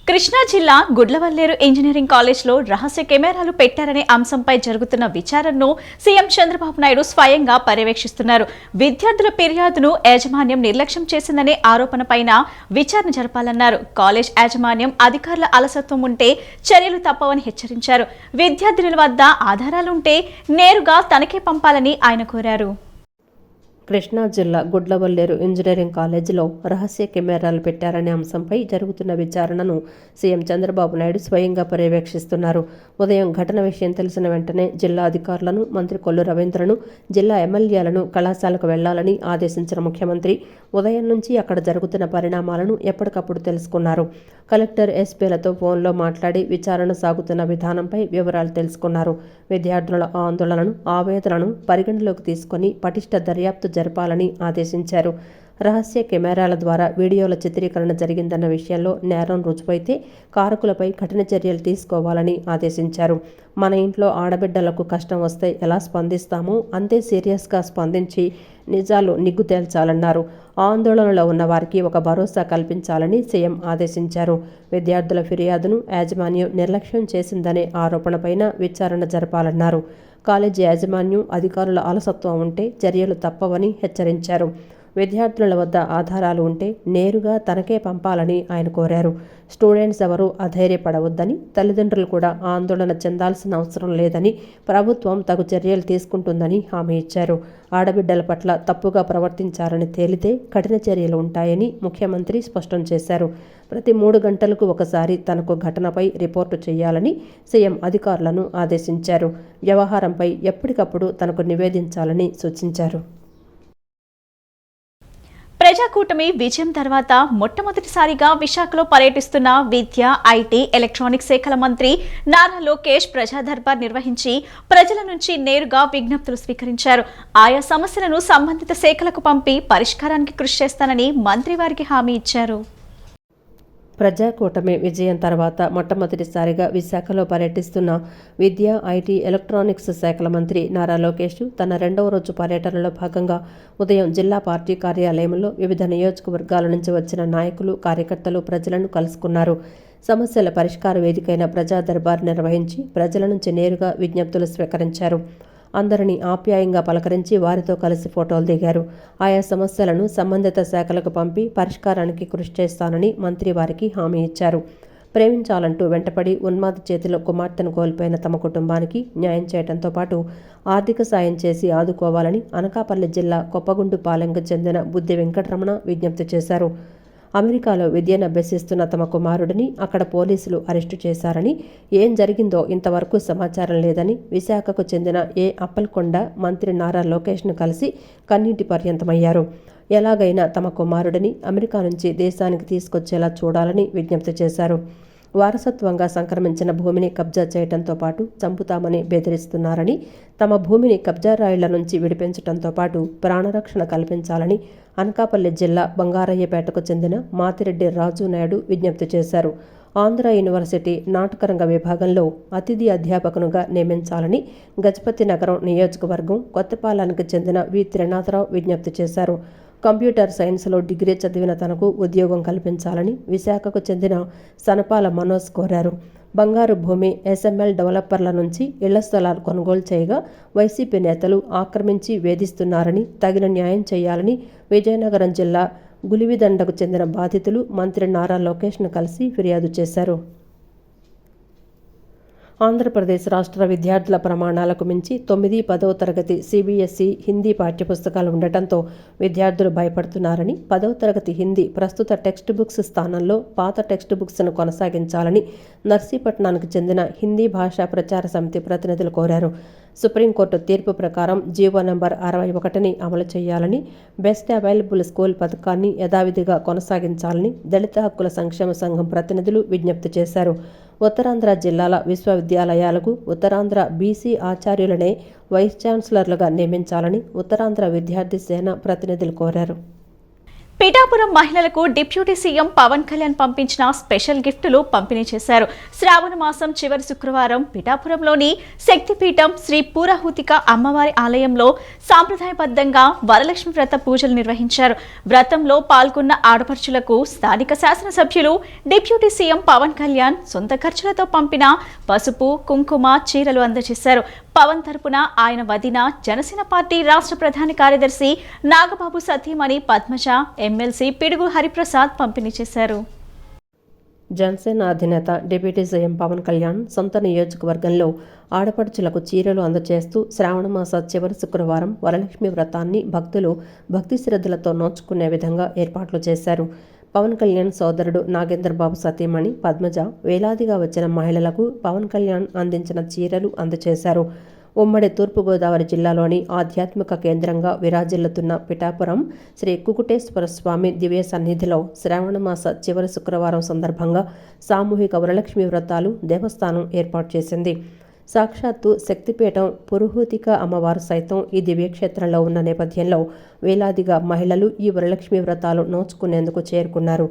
కృష్ణా జిల్లా గుడ్లవల్లేరు ఇంజనీరింగ్ కాలేజ్లో రహస్య కెమెరాలు పెట్టారనే అంశంపై జరుగుతున్న విచారణను సీఎం చంద్రబాబు నాయుడు స్వయంగా పర్యవేక్షిస్తున్నారు. విద్యార్థుల ఫిర్యాదును యాజమాన్యం నిర్లక్ష్యం చేసిందనే ఆరోపణపైన విచారణ జరపాలన్నారు. కాలేజ్ యాజమాన్యం అధికారుల అలసత్వం ఉంటే చర్యలు తప్పవని హెచ్చరించారు. విద్యార్థుల వద్ద ఆధారాలుంటే నేరుగా తనకే పంపాలని ఆయన కోరారు. కృష్ణా జిల్లా గుడ్లవల్లేరు ఇంజనీరింగ్ కాలేజీలో రహస్య కెమెరాలు పెట్టారనే అంశంపై జరుగుతున్న విచారణను సీఎం చంద్రబాబు నాయుడు స్వయంగా పర్యవేక్షిస్తున్నారు. ఉదయం ఘటన విషయం తెలిసిన వెంటనే జిల్లా అధికారులను, మంత్రి కొల్లు రవీంద్రను, జిల్లా ఎమ్మెల్యేలను కళాశాలకు వెళ్లాలని ఆదేశించిన ముఖ్యమంత్రి ఉదయం నుంచి అక్కడ జరుగుతున్న పరిణామాలను ఎప్పటికప్పుడు తెలుసుకున్నారు. కలెక్టర్, ఎస్పీలతో ఫోన్లో మాట్లాడి విచారణ సాగుతున్న విధానంపై వివరాలు తెలుసుకున్నారు. విద్యార్థుల ఆందోళనను, ఆవేదనను పరిగణలోకి తీసుకుని పటిష్ట దర్యాప్తు జరపాలని ఆదేశించారు. రహస్య కెమెరాల ద్వారా వీడియోల చిత్రీకరణ జరిగిందన్న విషయంలో నేరం రుజువైతే కారకులపై కఠిన చర్యలు తీసుకోవాలని ఆదేశించారు. మన ఇంట్లో ఆడబిడ్డలకు కష్టం వస్తే ఎలా స్పందిస్తామో అంతే సీరియస్గా స్పందించి నిజాలు నిగ్గు తేల్చాలన్నారు. ఆందోళనలో ఉన్న వారికి ఒక భరోసా కల్పించాలని సీఎం ఆదేశించారు. విద్యార్థుల ఫిర్యాదును యాజమాన్యం నిర్లక్ష్యం చేసిందనే ఆరోపణపైన విచారణ జరపాలన్నారు. కాలేజీ యాజమాన్యం, అధికారుల అలసత్వం ఉంటే చర్యలు తప్పవని హెచ్చరించారు. విద్యార్థుల వద్ద ఆధారాలు ఉంటే నేరుగా తనకే పంపాలని ఆయన కోరారు. స్టూడెంట్స్ ఎవరూ అధైర్యపడవద్దని, తల్లిదండ్రులు కూడా ఆందోళన చెందాల్సిన అవసరం లేదని, ప్రభుత్వం తగు చర్యలు తీసుకుంటుందని హామీ ఇచ్చారు. ఆడబిడ్డల పట్ల తప్పుగా ప్రవర్తించారని తేలితే కఠిన చర్యలు ఉంటాయని ముఖ్యమంత్రి స్పష్టం చేశారు. ప్రతి 3 గంటలకు ఒకసారి తనకు ఘటనపై రిపోర్టు చేయాలని సీఎం అధికారులను ఆదేశించారు. వ్యవహారంపై ఎప్పటికప్పుడు తనకు నివేదించాలని సూచించారు. ప్రజాకూటమి విజయం తర్వాత మొట్టమొదటిసారిగా విశాఖలో పర్యటిస్తున్న విద్య, ఐటీ, ఎలక్ట్రానిక్స్ శాఖల మంత్రి నారా లోకేష్ ప్రజా దర్బార్ నిర్వహించి ప్రజల నుంచి నేరుగా విజ్ఞప్తులు స్వీకరించారు. ఆయా సమస్యలను సంబంధిత శాఖలకు పంపి పరిష్కారానికి కృషి చేస్తానని మంత్రి వారికి హామీ ఇచ్చారు. ప్రజాకూటమి విజయం తర్వాత మొట్టమొదటిసారిగా విశాఖలో పర్యటిస్తున్న విద్య, ఐటీ, ఎలక్ట్రానిక్స్ శాఖల మంత్రి నారా లోకేష్ తన 2వ రోజు పర్యటనలో భాగంగా ఉదయం జిల్లా పార్టీ కార్యాలయంలో వివిధ నియోజకవర్గాల నుంచి వచ్చిన నాయకులు, కార్యకర్తలు, ప్రజలను కలుసుకున్నారు. సమస్యల పరిష్కార వేదికైన ప్రజా దర్బార్ నిర్వహించి ప్రజల నుంచి నేరుగా విజ్ఞప్తులు స్వీకరించారు. అందరినీ ఆప్యాయంగా పలకరించి వారితో కలిసి ఫోటోలు దిగారు. ఆయా సమస్యలను సంబంధిత శాఖలకు పంపి పరిష్కారానికి కృషి చేస్తానని మంత్రి వారికి హామీ ఇచ్చారు. ప్రేమించాలంటూ వెంటపడి ఉన్మాద చేతిలో కుమార్తెను కోల్పోయిన తమ కుటుంబానికి న్యాయం చేయడంతో పాటు ఆర్థిక సాయం చేసి ఆదుకోవాలని అనకాపల్లి జిల్లా కొప్పగుండుపాలెంకు చెందిన బుద్ధి వెంకటరమణ విజ్ఞప్తి చేశారు. అమెరికాలో విద్యను అభ్యసిస్తున్న తమ కుమారుడిని అక్కడ పోలీసులు అరెస్టు చేశారని, ఏం జరిగిందో ఇంతవరకు సమాచారం లేదని విశాఖకు చెందిన అప్పల్కొండ మంత్రి నారా లోకేష్ను కలిసి కన్నీటి పర్యంతమయ్యారు. ఎలాగైనా తమ కుమారుడిని అమెరికా నుంచి దేశానికి తీసుకొచ్చేలా చూడాలని విజ్ఞప్తి చేశారు. వారసత్వంగా సంక్రమించిన భూమిని కబ్జా చేయడంతో పాటు చంపుతామని బెదిరిస్తున్నారని, తమ భూమిని కబ్జా రాయిళ్ల నుంచి విడిపించడంతో పాటు ప్రాణరక్షణ కల్పించాలని అనకాపల్లి జిల్లా బంగారయ్యపేటకు చెందిన మాతిరెడ్డి రాజు నాయుడు విజ్ఞప్తి చేశారు. ఆంధ్ర యూనివర్సిటీ నాటకరంగ విభాగంలో అతిథి అధ్యాపకునిగా నియమించాలని గజపతి నగరం నియోజకవర్గం కొత్తపాలెంకు చెందిన వి త్రినాథరావు విజ్ఞప్తి చేశారు. కంప్యూటర్ సైన్స్లో డిగ్రీ చదివిన తనకు ఉద్యోగం కల్పించాలని విశాఖకు చెందిన సనపాల మనోజ్ కోరారు. బంగారు భూమి ఎస్ఎంఎల్ డెవలపర్ల నుంచి ఇళ్ల స్థలాలు కొనుగోలు చేయగా వైసీపీ నేతలు ఆక్రమించి వేధిస్తున్నారని, తగిన న్యాయం చేయాలని విజయనగరం జిల్లా గులివిదండకు చెందిన బాధితులు మంత్రి నారా లోకేష్ను కలిసి ఫిర్యాదు చేశారు. ఆంధ్రప్రదేశ్ రాష్ట్ర విద్యార్థుల ప్రమాణాలకు మించి 9, 10వ తరగతి సిబిఎస్ఈ హిందీ పాఠ్యపుస్తకాలు ఉండటంతో విద్యార్థులు భయపడుతున్నారని, 10వ తరగతి హిందీ ప్రస్తుత టెక్స్ట్ బుక్స్ స్థానంలో పాత టెక్స్ట్ బుక్స్ను కొనసాగించాలని నర్సీపట్నానికి చెందిన హిందీ భాషా ప్రచార సమితి ప్రతినిధులు కోరారు. సుప్రీంకోర్టు తీర్పు ప్రకారం జీవో నంబర్ 61ని అమలు చేయాలని, బెస్ట్ అవైలబుల్ స్కూల్ పథకాన్ని యథావిధిగా కొనసాగించాలని దళిత హక్కుల సంక్షేమ సంఘం ప్రతినిధులు విజ్ఞప్తి చేశారు. ఉత్తరాంధ్ర జిల్లాల విశ్వవిద్యాలయాలకు ఉత్తరాంధ్ర బీసీ ఆచార్యులనే వైస్ ఛాన్సలర్లుగా నియమించాలని ఉత్తరాంధ్ర విద్యార్థి సేన ప్రతినిధులు కోరారు. పిఠాపురం మహిళలకు డిప్యూటీ సీఎం పవన్ కళ్యాణ్ పంపించిన స్పెషల్ గిఫ్టులు పంపిణీ చేశారు. శ్రావణ మాసం చివరి శుక్రవారం పిఠాపురంలోని శక్తిపీఠం శ్రీ పూరహూతిక అమ్మవారి ఆలయంలో సాంప్రదాయబద్ధంగా వరలక్ష్మి వ్రత పూజలు నిర్వహించారు. వ్రతంలో పాల్గొన్న ఆడపడుచులకు స్థానిక శాసనసభ్యులు డిప్యూటీ సీఎం పవన్ కళ్యాణ్ సొంత ఖర్చులతో పంపిన పసుపు, కుంకుమ, చీరలు అందజేశారు. పవన్ తరపున ఆయన వదిన జనసేన పార్టీ రాష్ట్ర ప్రధాన కార్యదర్శి నాగబాబు సతీమణి పద్మజ, ఎమ్మెల్సీ పిడుగు హరిప్రసాద్ పంపిణీ చేశారు. జనసేన అధినేత డిప్యూటీ సీఎం పవన్ కళ్యాణ్ సొంత నియోజకవర్గంలో ఆడపడుచులకు చీరలు అందజేస్తూ శ్రావణ మాస చివరి శుక్రవారం వరలక్ష్మి వ్రతాన్ని భక్తులు భక్తి శ్రద్ధలతో నోచుకునే విధంగా ఏర్పాట్లు చేశారు. పవన్ కళ్యాణ్ సోదరుడు నాగేంద్రబాబు సతీమణి పద్మజ వేలాదిగా వచ్చిన మహిళలకు పవన్ కళ్యాణ్ అందించిన చీరలు అందజేశారు. ఉమ్మడి తూర్పుగోదావరి జిల్లాలోని ఆధ్యాత్మిక కేంద్రంగా విరాజిల్లుతున్న పిఠాపురం శ్రీ కుకుటేశ్వర స్వామి దివ్య సన్నిధిలో శ్రావణమాస చివరి శుక్రవారం సందర్భంగా సామూహిక వరలక్ష్మి వ్రతాలు దేవస్థానం ఏర్పాటు చేసింది. సాక్షాత్తు శక్తిపీఠం పురుహూతిక అమ్మవారు సైతం ఈ దివ్యక్షేత్రంలో ఉన్న నేపథ్యంలో వేలాదిగా మహిళలు ఈ వరలక్ష్మి వ్రతాలు నోచుకునేందుకు చేరుకున్నారు.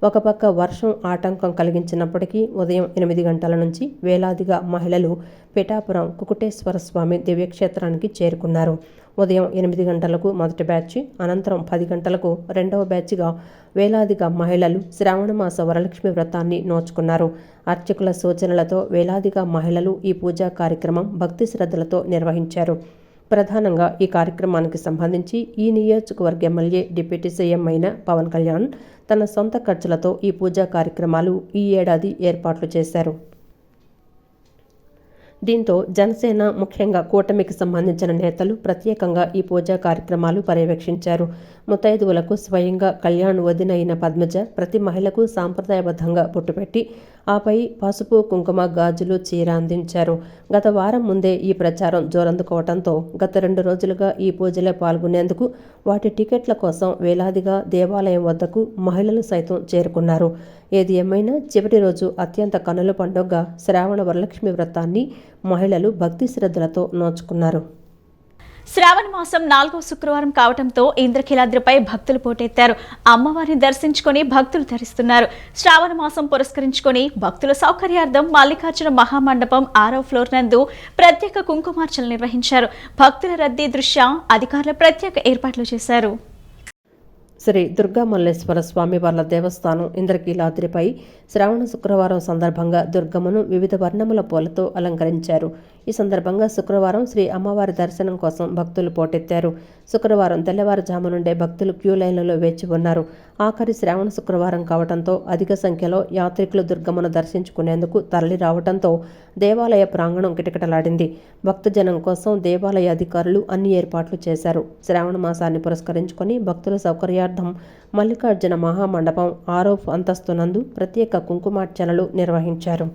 ఒక పక్క వర్షం ఆటంకం కలిగించినప్పటికీ ఉదయం 8 గంటల నుంచి వేలాదిగా మహిళలు పిఠాపురం కుకుటేశ్వర స్వామి దివ్యక్షేత్రానికి చేరుకున్నారు. ఉదయం 8 గంటలకు మొదటి బ్యాచ్, అనంతరం 10 గంటలకు రెండవ బ్యాచ్గా వేలాదిగా మహిళలు శ్రావణమాస వరలక్ష్మి వ్రతాన్ని నోచుకున్నారు. అర్చకుల సూచనలతో వేలాదిగా మహిళలు ఈ పూజా కార్యక్రమం భక్తి శ్రద్ధలతో నిర్వహించారు. ప్రధానంగా ఈ కార్యక్రమానికి సంబంధించి ఈ నియోజకవర్గ ఎమ్మెల్యే డిప్యూటీ సీఎం అయిన పవన్ కళ్యాణ్ తన సొంత ఖర్చులతో ఈ పూజా కార్యక్రమాలు ఈ ఏడాది ఏర్పాట్లు చేశారు. దీంతో జనసేన ముఖ్యంగా కూటమికి సంబంధించిన నేతలు ప్రత్యేకంగా ఈ పూజా కార్యక్రమాలు పర్యవేక్షించారు. ముత్తైదువులకు స్వయంగా కళ్యాణ్ వదిన అయిన పద్మజ ప్రతి మహిళకు సాంప్రదాయబద్ధంగా బొట్టుపెట్టి ఆపై పసుపు, కుంకుమ, గాజులు, చీర అందించారు. గత వారం ముందే ఈ ప్రచారం జోరందుకోవడంతో గత 2 రోజులుగా ఈ పూజలో పాల్గొనేందుకు వాటి టికెట్ల కోసం వేలాదిగా దేవాలయం వద్దకు మహిళలు సైతం చేరుకున్నారు. ఏది ఏమైనా చివరి రోజు అత్యంత కనుల పండుగగా శ్రావణ వరలక్ష్మి వ్రతాన్ని మహిళలు భక్తి శ్రద్ధలతో నోచుకున్నారు. శ్రావణ మాసం 4వ శుక్రవారం కావడంతో ఇంద్రకీలాద్రిపై భక్తులు పోటెత్తారు. అమ్మవారిని దర్శించుకొని భక్తులు ధరిస్తున్నారు. శ్రావణ మాసం పురస్కరించుకొని భక్తుల సౌకర్యార్థం మల్లికార్జున మహామండపం 6వ ఫ్లోర్ నందు ప్రత్యేక కుంకుమార్చనలు నిర్వహించారు. భక్తుల రద్దీ దృష్ట్యా అధికారులు ప్రత్యేక ఏర్పాట్లు చేశారు. శ్రీ దుర్గా మల్లేశ్వర స్వామి వార్ల దేవస్థానం ఇంద్రకీలాద్రిపై శ్రావణ శుక్రవారం సందర్భంగా దుర్గమ్మను వివిధ వర్ణముల పూలతో అలంకరించారు. ఈ సందర్భంగా శుక్రవారం శ్రీ అమ్మవారి దర్శనం కోసం భక్తులు పోటెత్తారు. శుక్రవారం తెల్లవారుజాము నుండే భక్తులు క్యూ లైన్లలో వేచి ఉన్నారు. ఆఖరి శ్రావణ శుక్రవారం కావడంతో అధిక సంఖ్యలో యాత్రికులు దుర్గమ్మను దర్శించుకునేందుకు తరలి రావడంతో దేవాలయ ప్రాంగణం కిటకిటలాడింది. భక్తజనం కోసం దేవాలయ అధికారులు అన్ని ఏర్పాట్లు చేశారు. శ్రావణ మాసాన్ని పురస్కరించుకొని భక్తుల సౌకర్యార్థం మల్లికార్జున మహామండపం 6వ అంతస్తు నందు ప్రత్యేక కుంకుమార్చనలు నిర్వహించారు.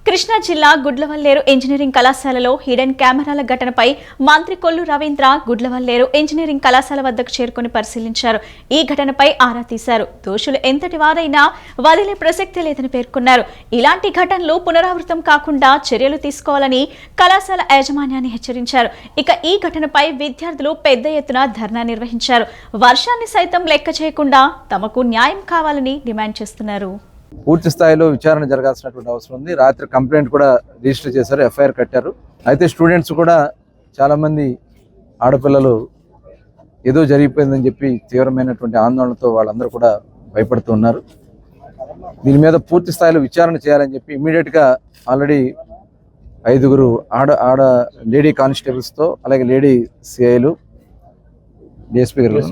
కృష్ణా జిల్లా గుడ్లవల్లేరు ఇంజనీరింగ్ కళాశాలలో హిడెన్ కెమెరాల ఘటనపై మంత్రి కొల్లు రవీంద్ర గుడ్లవల్లేరు ఇంజనీరింగ్ కళాశాల వద్దకు చేరుకుని పరిశీలించారు. ఈ ఘటనపై ఆరా తీశారు. దోషులు ఎంతటి వారైనా వదిలే ప్రసక్తి లేదని పేర్కొన్నారు. ఇలాంటి ఘటనలు పునరావృతం కాకుండా చర్యలు తీసుకోవాలని కళాశాల యాజమాన్యాన్ని హెచ్చరించారు. ఇక ఈ ఘటనపై విద్యార్థులు పెద్ద ఎత్తున ధర్నా నిర్వహించారు. వర్షాన్ని సైతం లెక్క చేయకుండా తమకు న్యాయం కావాలని డిమాండ్ చేస్తున్నారు. పూర్తి స్థాయిలో విచారణ జరగాల్సినటువంటి అవసరం ఉంది. రాత్రి కంప్లైంట్ కూడా రిజిస్టర్ చేశారు, ఎఫ్ఐఆర్ కట్టారు. అయితే స్టూడెంట్స్ కూడా చాలామంది ఆడపిల్లలు ఏదో జరిగిపోయిందని చెప్పి తీవ్రమైనటువంటి ఆందోళనతో వాళ్ళందరూ కూడా భయపడుతూ ఉన్నారు. దీని మీద పూర్తి స్థాయిలో విచారణ చేయాలని చెప్పి ఇమ్మీడియట్గా ఆల్రెడీ 5 ఆడ లేడీ కానిస్టేబుల్స్తో అలాగే లేడీ సిఐలు, డిఎస్పీ గారు,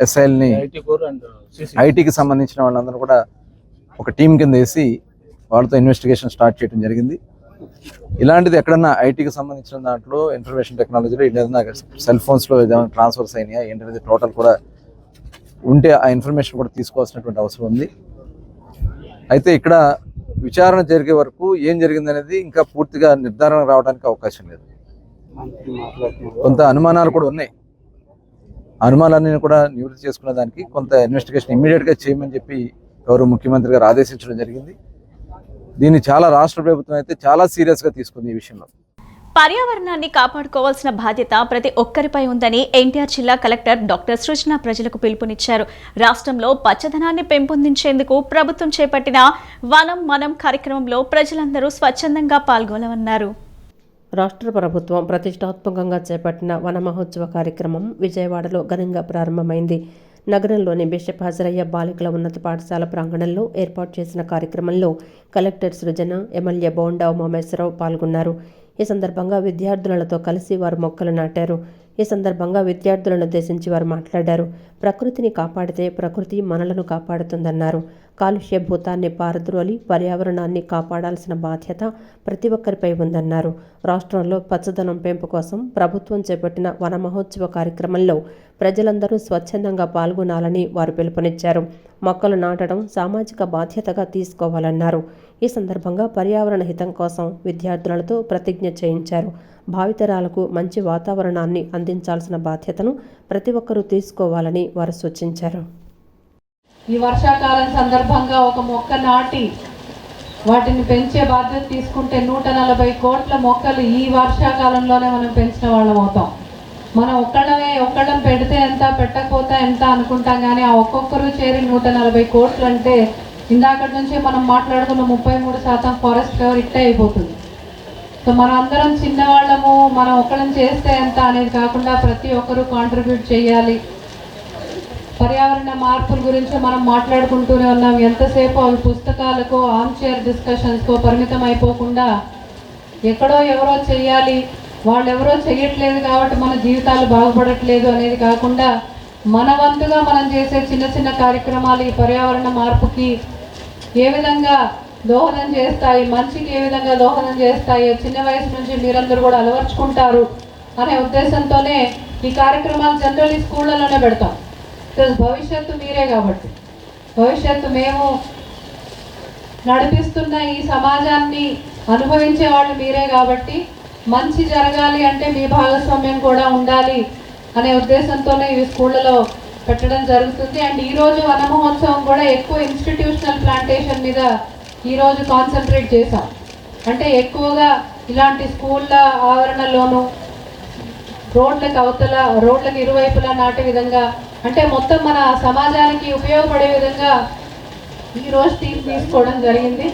ఎస్ఐల్ని, ఐటీకి సంబంధించిన వాళ్ళందరూ కూడా ఒక టీం కింద వేసి వాళ్ళతో ఇన్వెస్టిగేషన్ స్టార్ట్ చేయడం జరిగింది. ఇలాంటిది ఎక్కడన్నా ఐటీకి సంబంధించిన దాంట్లో ఇన్ఫర్మేషన్ టెక్నాలజీలో ఏదైనా సెల్ ఫోన్స్లో ఏదైనా ట్రాన్స్ఫర్స్ అయినాయా ఏంటనేది టోటల్ కూడా ఉంటే ఆ ఇన్ఫర్మేషన్ కూడా తీసుకోవాల్సినటువంటి అవసరం ఉంది. అయితే ఇక్కడ విచారణ జరిగే వరకు ఏం జరిగిందనేది ఇంకా పూర్తిగా నిర్ధారణ రావడానికి అవకాశం లేదు. కొంత అనుమానాలు కూడా ఉన్నాయి. అనుమానాలన్నీ కూడా నివృత్తి చేసుకునే దానికి కొంత ఇన్వెస్టిగేషన్ ఇమ్మీడియట్గా చేయమని చెప్పి గౌరవ ముఖ్యమంత్రి గారు ఆదేశించడం జరిగింది. దీన్ని చాలా రాష్ట్ర ప్రభుత్వం అయితే చాలా సీరియస్గా తీసుకుంది ఈ విషయంలో. పర్యావరణాన్ని కాపాడుకోవాల్సిన బాధ్యత ప్రతి ఒక్కరిపై ఉందని ఎన్టీఆర్ జిల్లా కలెక్టర్ డాక్టర్ సృజన ప్రజలకు పిలుపునిచ్చారు. రాష్ట్రంలో పచ్చదనాన్ని పెంపొందించేందుకు ప్రభుత్వం చేపట్టిన వనం మనం కార్యక్రమంలో ప్రజలందరూ స్వచ్ఛందంగా పాల్గొనవన్నారు. రాష్ట్ర ప్రభుత్వం ప్రతిష్టాత్మకంగా చేపట్టిన వన మహోత్సవ కార్యక్రమం విజయవాడలో ఘనంగా ప్రారంభమైంది. నగరంలోని బిషప్ హజరయ్య బాలికల ఉన్నత పాఠశాల ప్రాంగణంలో ఏర్పాటు చేసిన కార్యక్రమంలో కలెక్టర్ సృజన, ఎమ్మెల్యే బోండా ఉమామేశ్వరరావు పాల్గొన్నారు. ఈ సందర్భంగా విద్యార్థులతో కలిసి వారు మొక్కలు నాటారు. ఈ సందర్భంగా విద్యార్థులను ఉద్దేశించి వారు మాట్లాడారు. ప్రకృతిని కాపాడితే ప్రకృతి మనలను కాపాడుతుందన్నారు. కాలుష్య భూతాన్ని పారద్రోలి పర్యావరణాన్ని కాపాడాల్సిన బాధ్యత ప్రతి ఒక్కరిపై ఉందన్నారు. రాష్ట్రంలో పచ్చదనం పెంపు కోసం ప్రభుత్వం చేపట్టిన వన మహోత్సవ కార్యక్రమంలో ప్రజలందరూ స్వచ్ఛందంగా పాల్గొనాలని వారు పిలుపునిచ్చారు. మొక్కలు నాటడం సామాజిక బాధ్యతగా తీసుకోవాలన్నారు. ఈ సందర్భంగా పర్యావరణ హితం కోసం విద్యార్థులతో ప్రతిజ్ఞ చేయించారు. భావితరాలకు మంచి వాతావరణాన్ని అందించాల్సిన బాధ్యతను ప్రతి ఒక్కరూ తీసుకోవాలని వారు సూచించారు. ఈ వర్షాకాలం సందర్భంగా ఒక మొక్క నాటి వాటిని పెంచే బాధ్యత తీసుకుంటే 140 కోట్ల మొక్కలు ఈ వర్షాకాలంలోనే మనం పెంచిన వాళ్ళం అవుతాం. మనం ఒక్కళ్ళం పెడితే ఎంత, పెట్టకపోతే ఎంత అనుకుంటాం, కానీ ఆ ఒక్కొక్కరు చేరి 140 కోట్లు అంటే ఇందాకటి నుంచి మనం మాట్లాడుకున్న 33% ఫారెస్ట్ కవర్ ఇట్టే అయిపోతుంది. సో మనం అందరం చిన్నవాళ్ళము, మనం ఒక్కళ్ళం చేస్తే ఎంత అనేది కాకుండా ప్రతి ఒక్కరూ కాంట్రిబ్యూట్ చేయాలి. పర్యావరణ మార్పుల గురించి మనం మాట్లాడుకుంటూనే ఉన్నాం. ఎంతసేపు అవి పుస్తకాలకు, ఆర్మ్ చైర్ డిస్కషన్స్కో పరిమితం అయిపోకుండా ఎక్కడో ఎవరో చెయ్యాలి, వాళ్ళు ఎవరో చెయ్యట్లేదు కాబట్టి మన జీవితాలు బాగుపడట్లేదు అనేది కాకుండా మన వంతుగా మనం చేసే చిన్న చిన్న కార్యక్రమాలు ఈ పర్యావరణ మార్పుకి ఏ విధంగా దోహదం చేస్తాయి, మంచికి ఏ విధంగా దోహదం చేస్తాయి, చిన్న వయసు నుంచి మీరందరూ కూడా అలవర్చుకుంటారు అనే ఉద్దేశంతోనే ఈ కార్యక్రమాలు జనరల్లీ స్కూళ్ళలోనే పెడతాం. భవిష్యత్తు మీరే కాబట్టి, భవిష్యత్తు మేము నడిపిస్తున్న ఈ సమాజాన్ని అనుభవించే వాళ్ళు మీరే కాబట్టి మంచి జరగాలి అంటే మీ భాగస్వామ్యం కూడా ఉండాలి అనే ఉద్దేశంతోనే ఇవి స్కూళ్ళలో పెట్టడం జరుగుతుంది. అండ్ ఈరోజు వన మహోత్సవం కూడా ఎక్కువ ఇన్స్టిట్యూషనల్ ప్లాంటేషన్ మీద ఈరోజు కాన్సన్ట్రేట్ చేశాం. అంటే ఎక్కువగా ఇలాంటి స్కూళ్ళ ఆవరణలోనూ రోడ్లకు అవతల, రోడ్లకు ఇరువైపులా నాటే విధంగా, అంటే మొత్తం మన సమాజానికి ఉపయోగపడే విధంగా ఈరోజు తీసుకోవడం జరిగింది.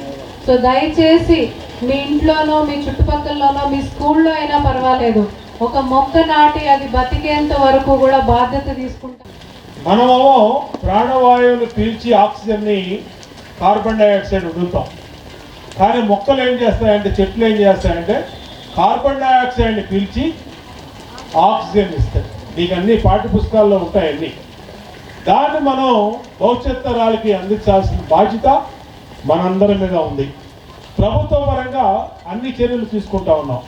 సో దయచేసి మీ ఇంట్లోనో, మీ చుట్టుపక్కలలోనో, మీ స్కూల్లో అయినా పర్వాలేదు, ఒక మొక్క నాటి అది బతికేంత వరకు కూడా బాధ్యత తీసుకుంటాం. మనము ప్రాణవాయువును పీల్చి ఆక్సిజన్ని, కార్బన్ డైఆక్సైడ్ వదులుతాం. కానీ మొక్కలు ఏం చేస్తాయంటే, చెట్లు ఏం చేస్తాయంటే కార్బన్ డైఆక్సైడ్ని పీల్చి ఆక్సిజన్ ఇస్తాయి. నీకు అన్ని పాఠ్య పుస్తకాల్లో ఉంటాయి అన్నీ. దాన్ని మనం భవిష్యత్ తరాలకి అందించాల్సిన బాధ్యత మనందరి మీద ఉంది. ప్రభుత్వ పరంగా అన్ని చర్యలు తీసుకుంటా ఉన్నాం.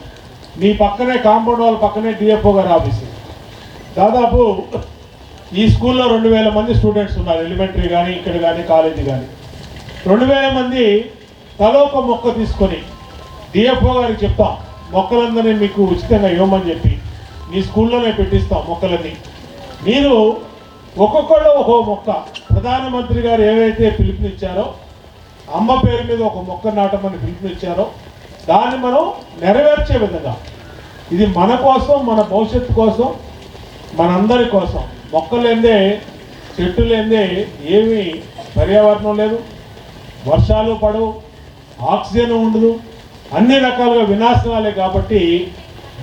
మీ పక్కనే కాంపౌండ్ వాళ్ళ పక్కనే డిఎఫ్ఓ గారి ఆఫీసు. దాదాపు ఈ స్కూల్లో 2000 మంది స్టూడెంట్స్ ఉన్నారు, ఎలిమెంటరీ కానీ ఇక్కడ కానీ కాలేజీ కానీ. 2000 మంది తలోక మొక్క తీసుకొని డిఎఫ్ఓ గారికి చెప్తాం, మొక్కలందరినీ మీకు ఉచితంగా ఇవ్వమని చెప్పి మీ స్కూల్లోనే పెట్టిస్తాం మొక్కలన్నీ. మీరు ఒక్కొక్కళ్ళు ఒక్కో మొక్క, ప్రధానమంత్రి గారు ఏవైతే పిలుపునిచ్చారో, అమ్మ పేరు మీద ఒక మొక్క నాటమని పిలుపునిచ్చారో దాన్ని మనం నెరవేర్చే విధంగా, ఇది మన కోసం, మన భవిష్యత్తు కోసం, మనందరి కోసం. మొక్కలు లేదే, చెట్టు లేదే ఏమీ పర్యావరణం లేదు, వర్షాలు పడవు, ఆక్సిజన్ ఉండదు, అన్ని రకాలుగా వినాశనాలే. కాబట్టి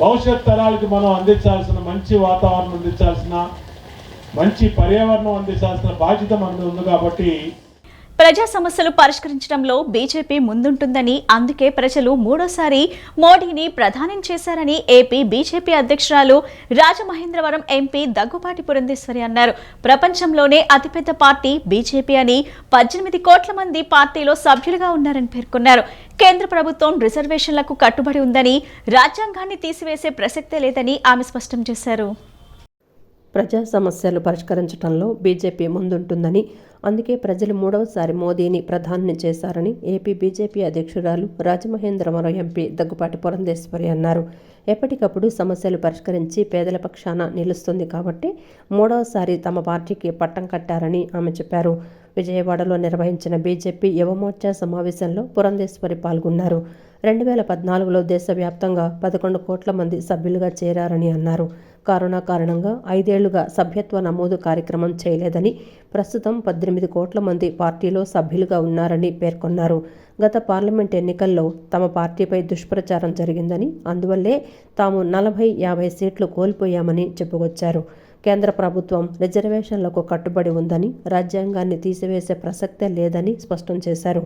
భవిష్యత్ తరాలకి మనం అందించాల్సిన మంచి వాతావరణం అందించాల్సిన, మంచి పర్యావరణం అందించాల్సిన బాధ్యత మన మీద ఉంది. కాబట్టి ప్రజా సమస్యలు పరిష్కరించడంలో బీజేపీ ముందుంటుందని, అందుకే ప్రజలు మూడోసారి మోడీని ప్రధానం చేశారని ఏపీ బీజేపీ అధ్యక్షురాలు రాజమహేంద్రవరం ఎంపీ దగ్గుబాటి పురంధేశ్వరి అన్నారు. ప్రపంచంలోనే అతిపెద్ద పార్టీ బీజేపీ అని, 18 కోట్ల మంది పార్టీలో సభ్యులుగా ఉన్నారని పేర్కొన్నారు. కేంద్ర ప్రభుత్వం రిజర్వేషన్లకు కట్టుబడి ఉందని, రాజ్యాంగాన్ని తీసివేసే ప్రసక్తే లేదని ఆమె స్పష్టం చేశారు. ప్రజా సమస్యలు పరిష్కరించడంలో బీజేపీ ముందుంటుందని, అందుకే ప్రజలు మూడవసారి మోదీని ప్రధాని చేశారని ఏపీ బీజేపీ అధ్యక్షురాలు రాజమహేంద్రవరం ఎంపీ దగ్గుపాటి పురంధేశ్వరి అన్నారు. ఎప్పటికప్పుడు సమస్యలు పరిష్కరించి పేదల పక్షాన నిలుస్తుంది కాబట్టి మూడవసారి తమ పార్టీకి పట్టం కట్టారని ఆమె చెప్పారు. విజయవాడలో నిర్వహించిన బీజేపీ యువమోర్చా సమావేశంలో పురంధేశ్వరి పాల్గొన్నారు. 2014లో దేశవ్యాప్తంగా 11 కోట్ల మంది సభ్యులుగా చేరారని అన్నారు. కరోనా కారణంగా 5 ఏళ్లుగా సభ్యత్వ నమోదు కార్యక్రమం చేయలేదని, ప్రస్తుతం 18 కోట్ల మంది పార్టీలో సభ్యులుగా ఉన్నారని పేర్కొన్నారు. గత పార్లమెంట్ ఎన్నికల్లో తమ పార్టీపై దుష్ప్రచారం జరిగిందని, అందువల్లే తాము 40-50 సీట్లు కోల్పోయామని చెప్పుకొచ్చారు. కేంద్ర ప్రభుత్వం రిజర్వేషన్లకు కట్టుబడి ఉందని, రాజ్యాంగాన్ని తీసివేసే ప్రసక్తే లేదని స్పష్టం చేశారు.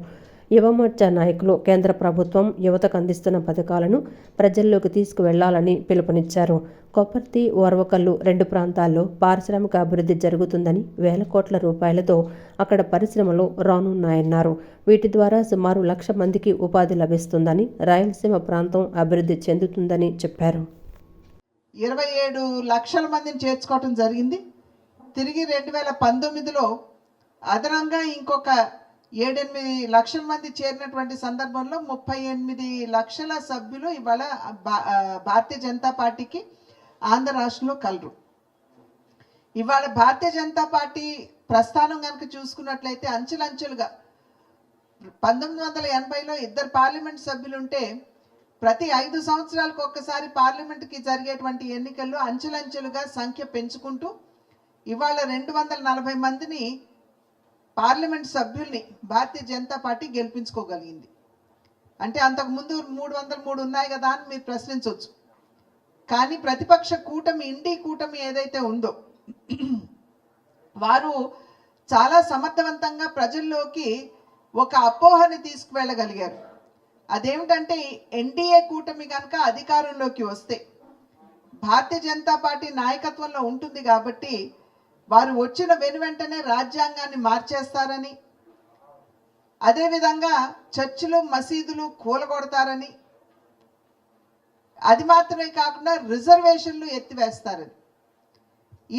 యువమోర్చా నాయకులు కేంద్ర ప్రభుత్వం యువతకు అందిస్తున్న పథకాలను ప్రజల్లోకి తీసుకువెళ్లాలని పిలుపునిచ్చారు. కొప్పర్తి, ఓర్వకల్లు 2 ప్రాంతాల్లో పారిశ్రామిక అభివృద్ధి జరుగుతుందని, వేల కోట్ల రూపాయలతో అక్కడ పరిశ్రమలు రానున్నాయన్నారు. వీటి ద్వారా సుమారు 1,00,000 మందికి ఉపాధి లభిస్తుందని, రాయలసీమ ప్రాంతం అభివృద్ధి చెందుతుందని చెప్పారు. 27 లక్షల మందిని చేర్చుకోవటం జరిగింది. తిరిగి 2019లో అదనంగా ఇంకొక 7-8 లక్షల మంది చేరినటువంటి సందర్భంలో 38 లక్షల సభ్యులు ఇవాళ భారతీయ జనతా పార్టీకి ఆంధ్ర రాష్ట్రంలో కలరు. ఇవాళ భారతీయ జనతా పార్టీ ప్రస్థానం కనుక చూసుకున్నట్లయితే అంచెలంచెలుగా 1980లో 2 పార్లమెంట్ సభ్యులుంటే ప్రతి 5 సంవత్సరాలకు ఒక్కసారి పార్లమెంట్కి జరిగేటువంటి ఎన్నికల్లో అంచెలంచెలుగా సంఖ్య పెంచుకుంటూ ఇవాళ 240 మందిని పార్లమెంట్ సభ్యుల్ని భారతీయ జనతా పార్టీ గెలిపించుకోగలిగింది. అంటే అంతకుముందు 303 ఉన్నాయి కదా అని మీరు ప్రశ్నించవచ్చు. కానీ ప్రతిపక్ష కూటమి, ఇండి కూటమి ఏదైతే ఉందో వారు చాలా సమర్థవంతంగా ప్రజల్లోకి ఒక అపోహని తీసుకువెళ్ళగలిగారు. అదేమిటంటే ఎన్డీఏ కూటమి కనుక అధికారంలోకి వస్తే భారతీయ జనతా పార్టీ నాయకత్వంలో ఉంటుంది కాబట్టి వారు వచ్చిన వెనువెంటనే రాజ్యాంగాన్ని మార్చేస్తారని, అదేవిధంగా చర్చిలు, మసీదులు కూలగొడతారని, అది మాత్రమే కాకుండా రిజర్వేషన్లు ఎత్తివేస్తారని,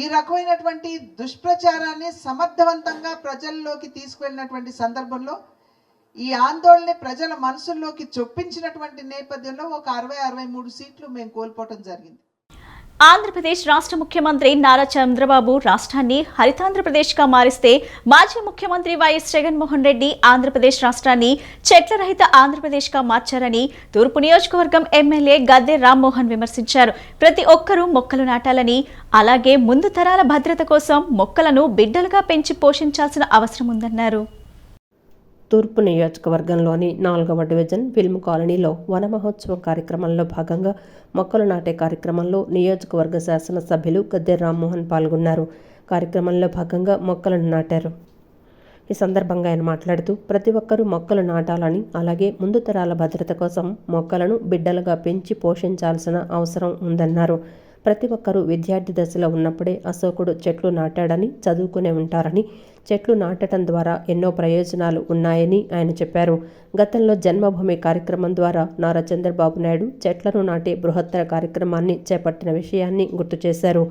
ఈ రకమైనటువంటి దుష్ప్రచారాన్ని సమర్థవంతంగా ప్రజల్లోకి తీసుకువెళ్ళినటువంటి సందర్భంలో ఈ ఆందోళన ప్రజల మనసుల్లోకి చొప్పించినటువంటి నేపథ్యంలో ఒక 60-63 సీట్లు మేము కోల్పోవటం జరిగింది. ఆంధ్రప్రదేశ్ రాష్ట్ర ముఖ్యమంత్రి నారా చంద్రబాబు రాష్ట్రాన్ని హరితాంధ్రప్రదేశ్గా మారిస్తే మాజీ ముఖ్యమంత్రి వైఎస్ జగన్మోహన్ రెడ్డి ఆంధ్రప్రదేశ్ రాష్ట్రాన్ని చెట్ల రహిత ఆంధ్రప్రదేశ్గా మార్చారని తూర్పు నియోజకవర్గం ఎమ్మెల్యే గద్దె రామ్మోహన్ విమర్శించారు. ప్రతి ఒక్కరూ మొక్కలు నాటాలని, అలాగే ముందు తరాల భద్రత కోసం మొక్కలను బిడ్డలుగా పెంచి పోషించాల్సిన అవసరం ఉందన్నారు. తూర్పు నియోజకవర్గంలోని 4వ డివిజన్ ఫిల్మ్ కాలనీలో వన మహోత్సవం కార్యక్రమంలో భాగంగా మొక్కలు నాటే కార్యక్రమంలో నియోజకవర్గ శాసనసభ్యులు గద్దె రామ్మోహన్ పాల్గొన్నారు. కార్యక్రమంలో భాగంగా మొక్కలను నాటారు. ఈ సందర్భంగా ఆయన మాట్లాడుతూ ప్రతి ఒక్కరూ మొక్కలు నాటాలని, అలాగే ముందు తరాల భద్రత కోసం మొక్కలను బిడ్డలుగా పెంచి పోషించాల్సిన అవసరం ఉందన్నారు. ప్రతి ఒక్కరూ విద్యార్థి దశలో ఉన్నప్పుడే అశోకుడు చెట్లు నాటాడని, చదువుకునే ఉంటారని, చెట్లు నాటడం ద్వారా ఎన్నో ప్రయోజనాలు ఉన్నాయని ఆయన చెప్పారు. గతంలో జన్మభూమి కార్యక్రమం ద్వారా నారా చంద్రబాబు నాయుడు చెట్లను నాటే బృహత్తర కార్యక్రమాన్ని చేపట్టిన విషయాన్ని గుర్తు చేశారు.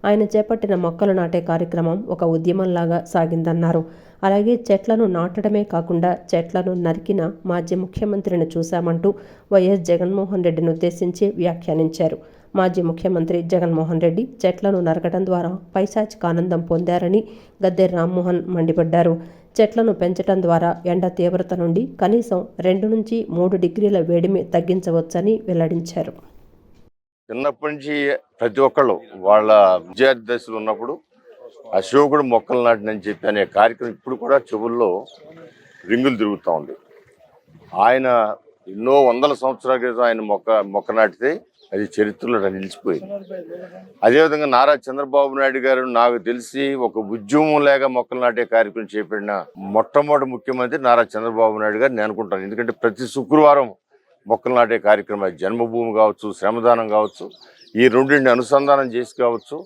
ఆయన చేపట్టిన మొక్కలు నాటే కార్యక్రమం ఒక ఉద్యమంలాగా సాగిందన్నారు. అలాగే చెట్లను నాటడమే కాకుండా చెట్లను నరికిన మాజీ ముఖ్యమంత్రిని చూశామంటూ వైఎస్ జగన్మోహన్ రెడ్డిని ఉద్దేశించి వ్యాఖ్యానించారు. మాజీ ముఖ్యమంత్రి జగన్మోహన్ రెడ్డి చెట్లను నరకడం ద్వారా పైశాచిక ఆనందం పొందారని గద్దె రామ్మోహన్ మండిపడ్డారు. చెట్లను పెంచడం ద్వారా ఎండ తీవ్రత నుండి కనీసం 2 నుంచి 3 డిగ్రీల వేడిమి తగ్గించవచ్చని వెల్లడించారు. చిన్నప్పటి నుంచి ప్రతి ఒక్కళ్ళు వాళ్ళ విద్యార్థి దశలో ఉన్నప్పుడు అశోకుడు మొక్కలు నాటినని చెప్పి అనే కార్యక్రమం ఇప్పుడు కూడా చెవుల్లో రింగులు తిరుగుతూ ఉంది. ఆయన ఎన్నో వందల సంవత్సరాల క్రితం ఆయన మొక్క నాటితే అది చరిత్రలో నిలిచిపోయింది. అదేవిధంగా నారా చంద్రబాబు నాయుడు గారు నాకు తెలిసి ఒక ఉద్యమం లేక మొక్కలు నాటే కార్యక్రమం చేపట్టిన మొట్టమొదటి ముఖ్యమంత్రి నారా చంద్రబాబు నాయుడు గారు నేను అనుకుంటాను. ఎందుకంటే ప్రతి శుక్రవారం మొక్కలు నాటే కార్యక్రమం జన్మభూమి కావచ్చు, శ్రమదానం కావచ్చు, ఈ రెండింటిని అనుసంధానం చేసి కావచ్చు,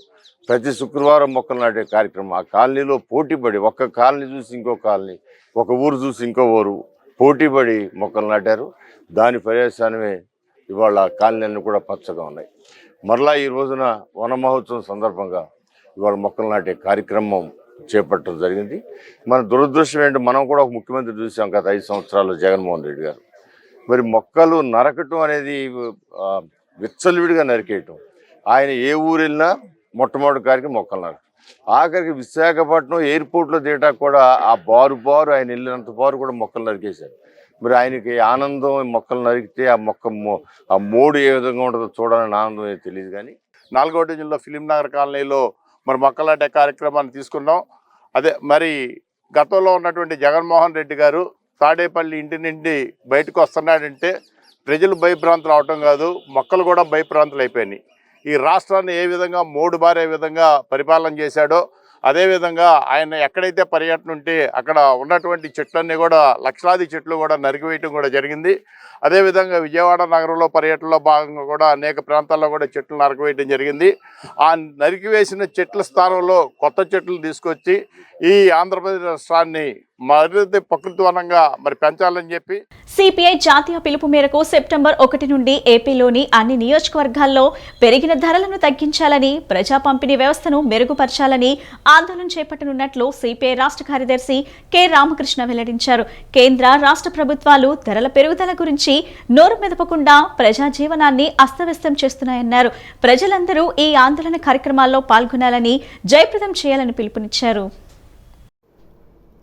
ప్రతి శుక్రవారం మొక్కలు నాటే కార్యక్రమం ఆ కాలనీలో పోటీపడి, ఒక్క కాలనీ చూసి ఇంకో కాలనీ, ఒక ఊరు చూసి ఇంకో ఊరు పోటీపడి మొక్కలు నాటారు. దాని పర్యవసానమే ఇవాళ కాలనీలన్నీ కూడా పచ్చగా ఉన్నాయి. మరలా ఈ రోజున వన మహోత్సవం సందర్భంగా ఇవాళ మొక్కలు నాటే కార్యక్రమం చేపట్టడం జరిగింది. మన దురదృష్టం ఏంటి, మనం కూడా ఒక ముఖ్యమంత్రి చూసాం గత 5 సంవత్సరాల్లో జగన్మోహన్ రెడ్డి గారు. మరి మొక్కలు నరకటం అనేది విచ్చలవిడిగా నరికేయటం. ఆయన ఏ ఊరు వెళ్ళినా మొట్టమొదటి కార్యక్రమం మొక్కలు నరకటం. ఆఖరికి విశాఖపట్నం ఎయిర్పోర్ట్లో దిగటానికి కూడా ఆ బారు ఆయన వెళ్ళినంత బారు కూడా మొక్కలు నరికేశారు. మరి ఆయనకి ఆనందం మొక్కలు నరికితే ఆ మోడు ఏ విధంగా ఉంటుందో చూడాలని ఆనందం ఏదో తెలియదు. కానీ 4వ డివిజన్లో ఫిలిం నగర్ కాలనీలో మరి మొక్కలు నాటే కార్యక్రమాన్ని తీసుకున్నాం. అదే మరి గతంలో ఉన్నటువంటి జగన్మోహన్ రెడ్డి గారు తాడేపల్లి ఇంటి నుండి బయటకు వస్తున్నాడంటే ప్రజలు భయభ్రాంతులు అవటం కాదు, మొక్కలు కూడా భయభ్రాంతులు అయిపోయినాయి. ఈ రాష్ట్రాన్ని ఏ విధంగా మోడు బారే విధంగా పరిపాలన చేశాడో అదేవిధంగా ఆయన ఎక్కడైతే పర్యటన ఉంటే అక్కడ ఉన్నటువంటి చెట్లన్నీ కూడా లక్షలాది చెట్లు కూడా నరికివేయటం కూడా జరిగింది. అదేవిధంగా విజయవాడ నగరంలో పర్యటనలో భాగంగా కూడా అనేక ప్రాంతాల్లో కూడా చెట్లు నరికివేయటం జరిగింది. ఆ నరికివేసిన చెట్ల స్థానంలో కొత్త చెట్లు తీసుకొచ్చి ఈ ఆంధ్రప్రదేశ్ రాష్ట్రాన్ని మరింత ప్రకృతి వనంగా మరి పెంచాలని చెప్పి సిపిఐ జాతీయ పిలుపు మేరకు సెప్టెంబర్ 1 నుండి ఏపీలోని అన్ని నియోజకవర్గాల్లో పెరిగిన ధరలను తగ్గించాలని, ప్రజా పంపిణీ వ్యవస్థను మెరుగుపరచాలని ఆందోళన చేపట్టనున్నట్లు సిపిఐ రాష్ట్ర కార్యదర్శి కె రామకృష్ణ వెల్లడించారు. కేంద్ర రాష్ట్ర ప్రభుత్వాలు ధరల పెరుగుదల గురించి నోరు మెదపకుండా ప్రజా జీవనాన్ని అస్తవ్యస్తం చేస్తున్నాయన్నారు. ప్రజలందరూ ఈ ఆందోళన కార్యక్రమాల్లో పాల్గొనాలని, జయప్రదం చేయాలని పిలుపునిచ్చారు.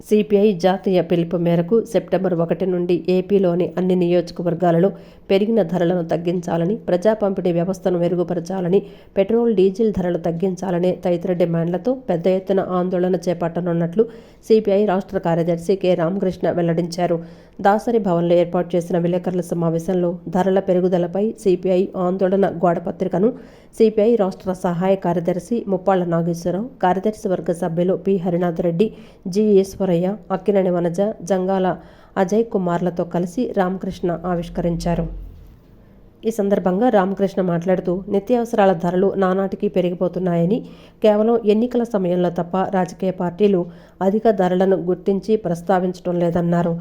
సిపిఐ జాతీయ పిలుపు మేరకు సెప్టెంబర్ 1 నుండి ఏపీలోని అన్ని నియోజకవర్గాలలో పెరిగిన ధరలను తగ్గించాలని, ప్రజా పంపిణీ వ్యవస్థను మెరుగుపరచాలని, పెట్రోల్ డీజిల్ ధరలు తగ్గించాలని తదితర డిమాండ్లతో పెద్ద ఎత్తున ఆందోళన చేపట్టనున్నట్లు సిపిఐ రాష్ట్ర కార్యదర్శి కె రామకృష్ణ వెల్లడించారు. దాసరి భవన్లో ఏర్పాటు చేసిన విలేకరుల సమావేశంలో ధరల పెరుగుదలపై సిపిఐ ఆందోళన గోడపత్రికను సిపిఐ రాష్ట్ర సహాయ కార్యదర్శి ముప్పాళ్ల నాగేశ్వరరావు, కార్యదర్శి వర్గ సభ్యులు పి హరినాథ్ రెడ్డి, జి ఈశ్వరయ్య, అక్కినేని వనజ, జంగాల అజయ్ కుమార్లతో కలిసి రామకృష్ణ ఆవిష్కరించారు. ఈ సందర్భంగా రామకృష్ణ మాట్లాడుతూ నిత్యావసరాల ధరలు నానాటికి పెరిగిపోతున్నాయని, కేవలం ఎన్నికల సమయంలో తప్ప రాజకీయ పార్టీలు అధిక ధరలను గుర్తించి ప్రస్తావించడం లేదన్నారు.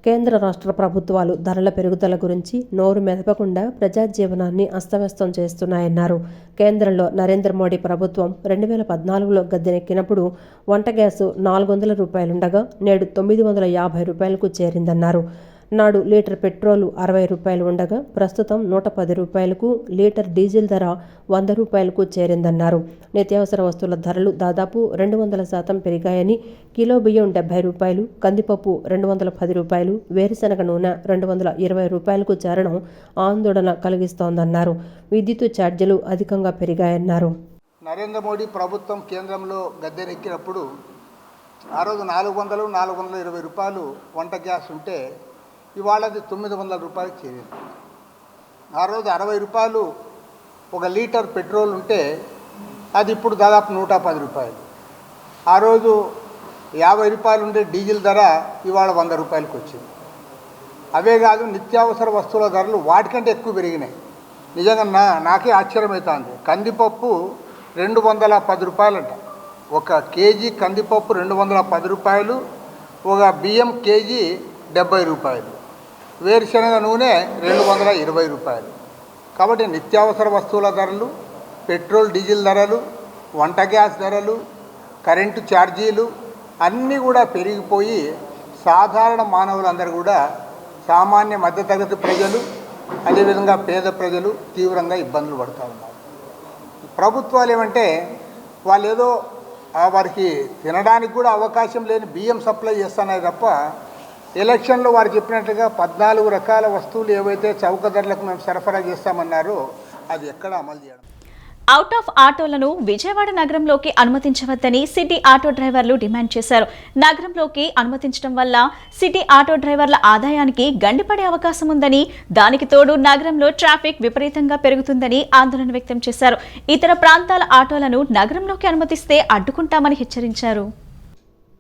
కేంద్ర రాష్ట్ర ప్రభుత్వాలు ధరల పెరుగుదల గురించి నోరు మెదపకుండా ప్రజా జీవనాన్ని అస్తవ్యస్తం చేస్తున్నాయన్నారు. కేంద్రంలో నరేంద్ర మోడీ ప్రభుత్వం 2014లో గద్దెనెక్కినప్పుడు వంట గ్యాసు 400 రూపాయలుండగా నేడు 950 రూపాయలకు చేరిందన్నారు. నాడు లీటర్ పెట్రోలు 60 రూపాయలు ఉండగా ప్రస్తుతం 110 రూపాయలకు, లీటర్ డీజిల్ ధర 100 రూపాయలకు చేరిందన్నారు. నిత్యావసర వస్తువుల ధరలు దాదాపు 200% పెరిగాయని, కిలో బియ్యం 70 రూపాయలు, కందిపప్పు 210 రూపాయలు, వేరుశనగ నూనె 220 రూపాయలకు చేరడం ఆందోళన కలిగిస్తోందన్నారు. విద్యుత్ ఛార్జీలు అధికంగా పెరిగాయన్నారు. నరేంద్ర మోడీ ప్రభుత్వం కేంద్రంలో గద్దెనెక్కినప్పుడు ఆ రోజు 420 రూపాయలు వంట గ్యాస్ ఉంటే ఇవాళ అది 900 రూపాయలు చేరింది. ఆ రోజు 60 రూపాయలు ఒక లీటర్ పెట్రోల్ ఉంటే అది ఇప్పుడు దాదాపు 110 రూపాయలు. ఆ రోజు 50 రూపాయలు ఉండే డీజిల్ ధర ఇవాళ 100 రూపాయలకు వచ్చింది. అవే కాదు, నిత్యావసర వస్తువుల ధరలు వాటికంటే ఎక్కువ పెరిగినాయి. నిజంగా నాకే ఆశ్చర్యమవుతుంది. కందిపప్పు 210 రూపాయలంట, ఒక కేజీ కందిపప్పు 210 రూపాయలు, ఒక బియ్యం కేజీ 70 రూపాయలు, వేరుశనగ నూనె 220 రూపాయలు. కాబట్టి నిత్యావసర వస్తువుల ధరలు, పెట్రోల్ డీజిల్ ధరలు, వంట గ్యాస్ ధరలు, కరెంటు ఛార్జీలు అన్నీ కూడా పెరిగిపోయి సాధారణ మానవులందరూ కూడా, సామాన్య మధ్యతరగతి ప్రజలు, అదేవిధంగా పేద ప్రజలు తీవ్రంగా ఇబ్బందులు పడుతూ ఉన్నారు. ప్రభుత్వాలు ఏమంటే వాళ్ళు ఏదో వారికి తినడానికి కూడా అవకాశం లేని బియ్యం సప్లై చేస్తున్నాయి తప్ప, ఎలక్షన్లో వారు చెప్పినట్టుగా 14 రకాల వస్తువులు ఏవైతే చౌక ధరలకు మేము సరఫరా చేస్తామన్నారో అది ఎక్కడ అమలు చేయడం. అవుట్ ఆఫ్ ఆటోలను విజయవాడ నగరంలోకి అనుమతించవద్దని సిటీ ఆటో డ్రైవర్లు డిమాండ్ చేశారు. నగరంలోకి అనుమతించడం వల్ల సిటీ ఆటో డ్రైవర్ల ఆదాయానికి గండిపడే అవకాశం ఉందని, దానికి తోడు నగరంలో ట్రాఫిక్ విపరీతంగా పెరుగుతుందని ఆందోళన వ్యక్తం చేశారు. ఇతర ప్రాంతాల ఆటోలను నగరంలోకి అనుమతిస్తే అడ్డుకుంటామని హెచ్చరించారు.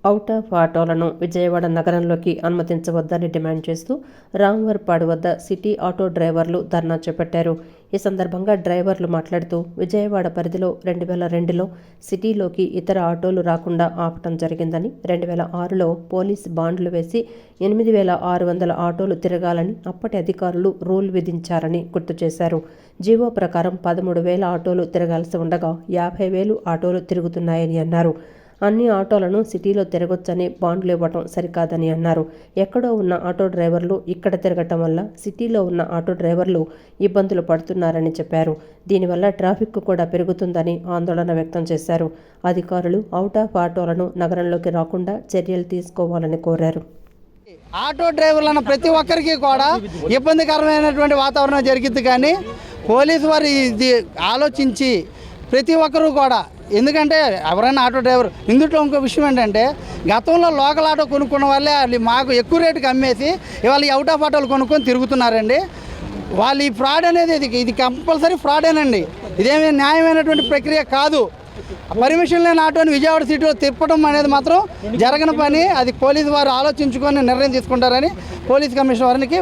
అవుట్ ఆఫ్ ఆటోలను విజయవాడ నగరంలోకి అనుమతించవద్దని డిమాండ్ చేస్తూ రాంవర్పాడు వద్ద సిటీ ఆటో డ్రైవర్లు ధర్నా చేపట్టారు. ఈ సందర్భంగా డ్రైవర్లు మాట్లాడుతూ విజయవాడ పరిధిలో 2002లో సిటీలోకి ఇతర ఆటోలు రాకుండా ఆపటం జరిగిందని, 2006లో పోలీస్ బాండ్లు వేసి 8600 ఆటోలు తిరగాలని అప్పటి అధికారులు రూల్ విధించారని గుర్తు చేశారు. జీవో ప్రకారం 13,000 ఆటోలు తిరగాల్సి ఉండగా 50,000 ఆటోలు తిరుగుతున్నాయని అన్నారు. అన్ని ఆటోలను సిటీలో తిరగొచ్చని బాండ్లు ఇవ్వటం సరికాదని అన్నారు. ఎక్కడో ఉన్న ఆటో డ్రైవర్లు ఇక్కడ తిరగటం వల్ల సిటీలో ఉన్న ఆటో డ్రైవర్లు ఇబ్బందులు పడుతున్నారని చెప్పారు. దీనివల్ల ట్రాఫిక్ కూడా పెరుగుతుందని ఆందోళన వ్యక్తం చేశారు. అధికారులు అవుట్ ఆఫ్ ఆటోలను నగరంలోకి రాకుండా చర్యలు తీసుకోవాలని కోరారు. ఆటో డ్రైవర్లను ప్రతి ఒక్కరికి కూడా ఇబ్బందికరమైనటువంటి వాతావరణం జరిగింది, కానీ పోలీసు వారు ఇది ఆలోచించి ప్రతి ఒక్కరూ కూడా, ఎందుకంటే ఎవరైనా ఆటో డ్రైవర్ ఇందులో ఇంకో విషయం ఏంటంటే గతంలో లోకల్ ఆటో కొనుక్కున్న వాళ్ళే వాళ్ళు మాకు ఎక్కువ రేటుకి అమ్మేసి ఇవాళ ఈ అవుట్ ఆఫ్ ఆటోలు కొనుక్కొని తిరుగుతున్నారండి. వాళ్ళు ఈ ఫ్రాడ్ అనేది ఇది కంపల్సరీ ఫ్రాడేనండి. ఇదేమీ న్యాయమైనటువంటి ప్రక్రియ కాదు. పర్మిషన్ లేని ఆటోని విజయవాడ సిటీలో తిప్పడం అనేది మాత్రం జరగని పని. అది పోలీసు వారు ఆలోచించుకొని నిర్ణయం తీసుకుంటారని పోలీస్ కమిషనర్ వారికి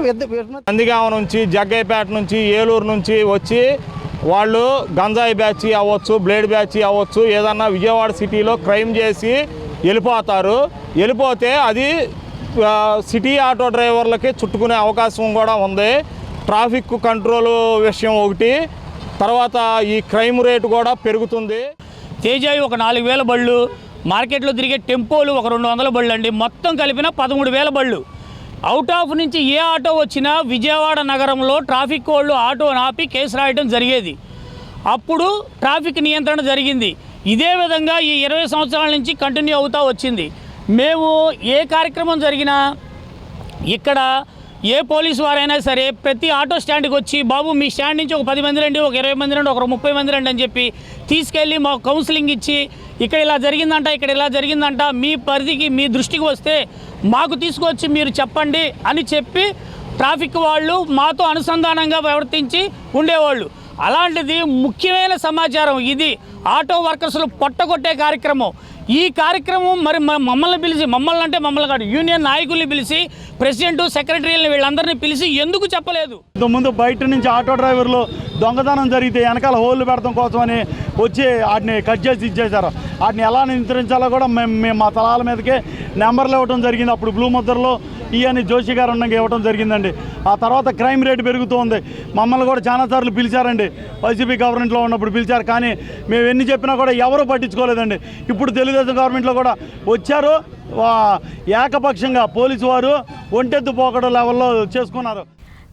నందిగామ నుంచి, జగ్గయ్యపేట నుంచి, ఏలూరు నుంచి వచ్చి వాళ్ళు గంజాయి బ్యాచ్ అవ్వచ్చు, బ్లేడ్ బ్యాచ్ అవ్వచ్చు, ఏదన్నా విజయవాడ సిటీలో క్రైమ్ చేసి వెళ్ళిపోతారు. వెళ్ళిపోతే అది సిటీ ఆటో డ్రైవర్లకి చుట్టుకునే అవకాశం కూడా ఉంది. ట్రాఫిక్ కంట్రోల్ విషయం ఒకటి, తర్వాత ఈ క్రైమ్ రేటు కూడా పెరుగుతుంది. తేజాయి ఒక 4,000 బళ్ళు, మార్కెట్లో తిరిగే టెంపోలు ఒక 200 బళ్ళు అండి. మొత్తం కలిపిన 13,000 బళ్ళు. అవుట్ ఆఫ్ నుంచి ఏ ఆటో వచ్చినా విజయవాడ నగరంలో ట్రాఫిక్ వాళ్ళు ఆటో ఆపి కేసు రాయడం జరిగేది. అప్పుడు ట్రాఫిక్ నియంత్రణ జరిగింది. ఇదే విధంగా ఈ 20 సంవత్సరాల నుంచి కంటిన్యూ అవుతూ వచ్చింది. మేము ఏ కార్యక్రమం జరిగినా ఇక్కడ ఏ పోలీసు వారైనా సరే ప్రతి ఆటో స్టాండ్కి వచ్చి, బాబు మీ స్టాండ్ నుంచి ఒక 10 మంది రండి, ఒక 20 మంది రండి, ఒక 30 మంది రండి అని చెప్పి తీసుకెళ్ళి మాకు కౌన్సిలింగ్ ఇచ్చి, ఇక్కడ ఇలా జరిగిందంట, ఇక్కడ ఇలా జరిగిందంట, మీ పరిధికి మీ దృష్టికి వస్తే మాకు తీసుకొచ్చి మీరు చెప్పండి అని చెప్పి ట్రాఫిక్ వాళ్ళు మాతో అనుసంధానంగా ప్రవర్తించి ఉండేవాళ్ళు. అలాంటిది ముఖ్యమైన సమాచారం ఇది. ఆటో వర్కర్స్లు పొట్టగొట్టే కార్యక్రమం. ఈ కార్యక్రమం మరి మమ్మల్ని పిలిచి, మమ్మల్ని అంటే మమ్మల్ని కాదు, యూనియన్ నాయకుల్ని పిలిచి, ప్రెసిడెంట్, సెక్రటరీని వీళ్ళందరినీ పిలిచి ఎందుకు చెప్పలేదు? ముందు బయట నుంచి ఆటో డ్రైవర్లు దొంగతనం జరిగితే వెనకాల హోల్లు పెడతాం కోసమని వచ్చి వాటిని కట్ చేసి ఇచ్చేశారు. వాటిని ఎలా నియంత్రించాలో కూడా మేము మా తలాల మీదకే నెంబర్లు ఇవ్వడం జరిగింది. అప్పుడు బ్లూ ముద్రలో ఈయన జోషి గారు ఉండగా ఇవ్వడం జరిగిందండి. ఆ తర్వాత క్రైమ్ రేటు పెరుగుతూ ఉంది. మమ్మల్ని కూడా చాలాసార్లు పిలిచారండి, వైసీపీ గవర్నమెంట్లో ఉన్నప్పుడు పిలిచారు, కానీ మేము ఎన్ని చెప్పినా కూడా ఎవరూ పట్టించుకోలేదండి. ఇప్పుడు తెలుగుదేశం గవర్నమెంట్లో కూడా వచ్చారు, ఏకపక్షంగా పోలీసు వారు ఒంటెత్తు పోకడ లెవెల్లో చేసుకున్నారు.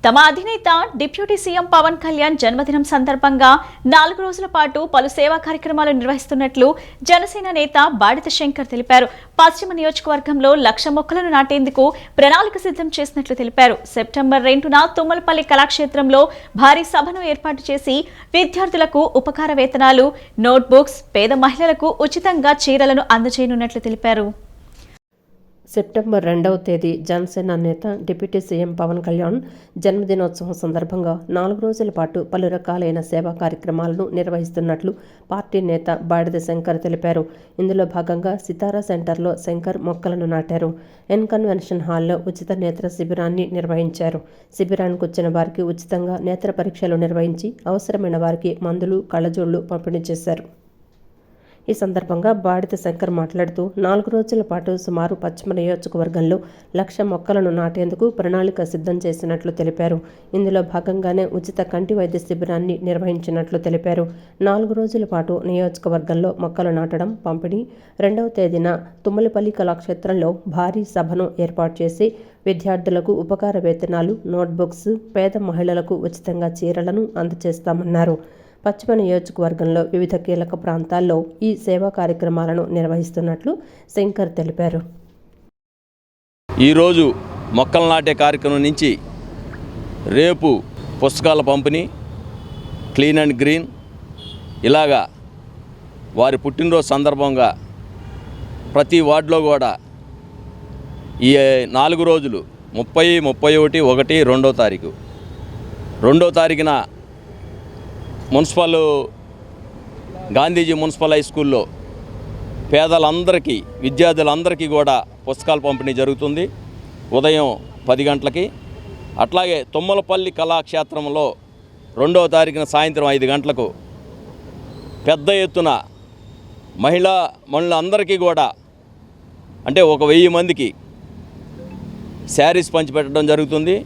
తమ అధినేత డిప్యూటీ సీఎం పవన్ కళ్యాణ్ జన్మదినం సందర్భంగా 4 రోజుల పాటు పలు సేవా కార్యక్రమాలు నిర్వహిస్తున్నట్లు జనసేన నేత బాడిత శంకర్ తెలిపారు. పశ్చిమ నియోజకవర్గంలో 1,00,000 మొక్కలను నాటేందుకు ప్రణాళిక సిద్ధం చేసినట్లు తెలిపారు. సెప్టెంబర్ 2న తుమ్మలపల్లి కళాక్షేత్రంలో భారీ సభను ఏర్పాటు చేసి విద్యార్థులకు ఉపకార వేతనాలు, నోట్బుక్స్, పేద మహిళలకు ఉచితంగా చీరలను అందజేయనున్నట్లు తెలిపారు. సెప్టెంబర్ 2వ తేదీ జనసేన నేత డిప్యూటీ సీఎం పవన్ కళ్యాణ్ జన్మదినోత్సవం సందర్భంగా 4 రోజుల పాటు పలు రకాలైన సేవా కార్యక్రమాలను నిర్వహిస్తున్నట్లు పార్టీ నేత బాడిద శంకర్ తెలిపారు. ఇందులో భాగంగా సితారా సెంటర్లో శంకర్ మొక్కలను నాటారు. ఎన్ కన్వెన్షన్ హాల్లో ఉచిత నేత్ర శిబిరాన్ని నిర్వహించారు. శిబిరానికి వచ్చిన వారికి ఉచితంగా నేత్ర పరీక్షలు నిర్వహించి అవసరమైన వారికి మందులు, కళ్ళజోళ్లు పంపిణీ చేశారు. ఈ సందర్భంగా బాడిత శంకర్ మాట్లాడుతూ 4 రోజుల పాటు సుమారు పశ్చిమ నియోజకవర్గంలో 1,00,000 మొక్కలను నాటేందుకు ప్రణాళిక సిద్ధం చేసినట్లు తెలిపారు. ఇందులో భాగంగానే ఉచిత కంటి వైద్య శిబిరాన్ని నిర్వహించినట్లు తెలిపారు. 4 రోజుల పాటు నియోజకవర్గంలో మొక్కలు నాటడం, పంపిణీ, 2వ తేదీన తుమ్మలపల్లి కళాక్షేత్రంలో భారీ సభను ఏర్పాటు చేసి విద్యార్థులకు ఉపకార వేతనాలు, నోట్బుక్స్, పేద మహిళలకు ఉచితంగా చీరలను అందజేస్తామన్నారు. పశ్చిమ నియోజకవర్గంలో వివిధ కీలక ప్రాంతాల్లో ఈ సేవా కార్యక్రమాలను నిర్వహిస్తున్నట్లు శంకర్ తెలిపారు. ఈరోజు మొక్కలు నాటే కార్యక్రమం నుంచి రేపు పుస్తకాల పంపిణీ, క్లీన్ అండ్ గ్రీన్, ఇలాగా వారి పుట్టినరోజు సందర్భంగా ప్రతి వార్డులో కూడా ఈ 4 రోజులు 30, 31, 1, 2వ తారీఖు 2వ తారీఖున మున్సిపల్ గాంధీజీ మున్సిపల్ హై స్కూల్లో పేదలందరికీ, విద్యార్థులందరికీ కూడా పుస్తకాల పంపిణీ జరుగుతుంది ఉదయం 10 గంటలకి. అట్లాగే తుమ్మలపల్లి కళాక్షేత్రంలో 2వ తారీఖున సాయంత్రం 5 గంటలకు పెద్ద ఎత్తున మహిళలందరికీ కూడా, అంటే 1,000 మందికి శారీస్ పంచిపెట్టడం జరుగుతుంది.